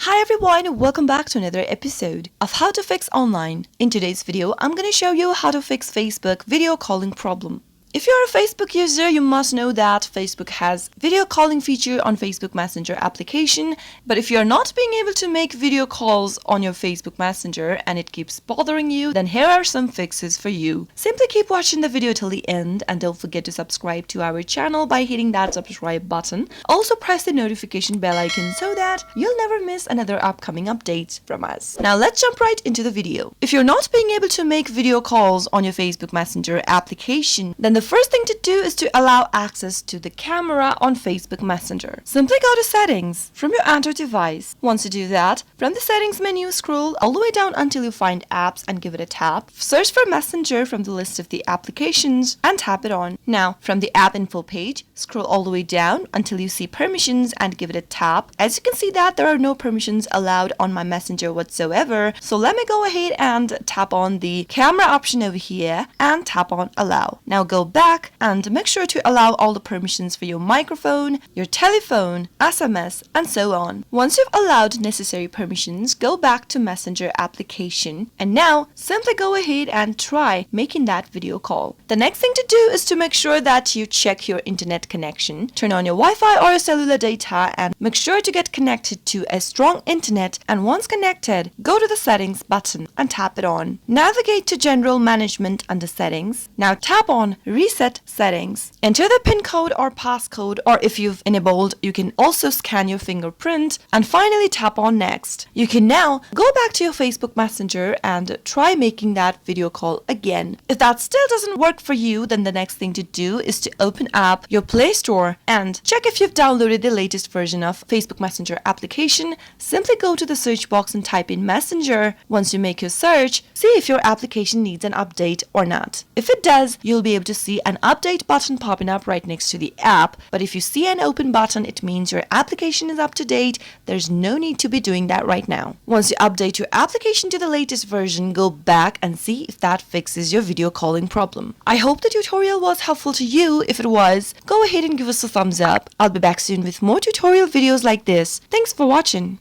Hi everyone, welcome back to another episode of How to Fix Online. In today's video, I'm going to show you how to fix Facebook video calling problem. If you're a Facebook user, you must know that Facebook has video calling feature on Facebook Messenger application. But if you're not being able to make video calls on your Facebook Messenger and it keeps bothering you, then here are some fixes for you. Simply keep watching the video till the end and don't forget to subscribe to our channel by hitting that subscribe button. Also press the notification bell icon so that you'll never miss another upcoming update from us. Now let's jump right into the video. If you're not being able to make video calls on your Facebook Messenger application, then the first thing to do is to allow access to the camera on Facebook Messenger. Simply go to settings from your Android device. Once you do that, from the settings menu, scroll all the way down until you find apps and give it a tap. Search for Messenger from the list of the applications and tap it on. Now, from the app info page, scroll all the way down until you see permissions and give it a tap. As you can see that there are no permissions allowed on my Messenger whatsoever. So let me go ahead and tap on the camera option over here and tap on allow. Now go back and make sure to allow all the permissions for your microphone, your telephone, SMS, and so on. Once you've allowed necessary permissions, go back to Messenger application and now simply go ahead and try making that video call. The next thing to do is to make sure that you check your internet connection, turn on your Wi-Fi or your cellular data and make sure to get connected to a strong internet, and once connected, go to the settings button and tap it on. Navigate to general management under settings. Now tap on reset settings. Enter the PIN code or passcode, or if you've enabled, you can also scan your fingerprint and finally tap on next. You can now go back to your Facebook Messenger and try making that video call again. If that still doesn't work for you, then the next thing to do is to open up your Play Store and check if you've downloaded the latest version of Facebook Messenger application. Simply go to the search box and type in Messenger. Once you make your search, see if your application needs an update or not. If it does, you'll be able to see an update button popping up right next to the app, but if you see an open button, it means your application is up to date. There's no need to be doing that right now. Once you update your application to the latest version, go back and see if that fixes your video calling problem. I hope the tutorial was helpful to you. If it was, go ahead and give us a thumbs up. I'll be back soon with more tutorial videos like this. Thanks for watching.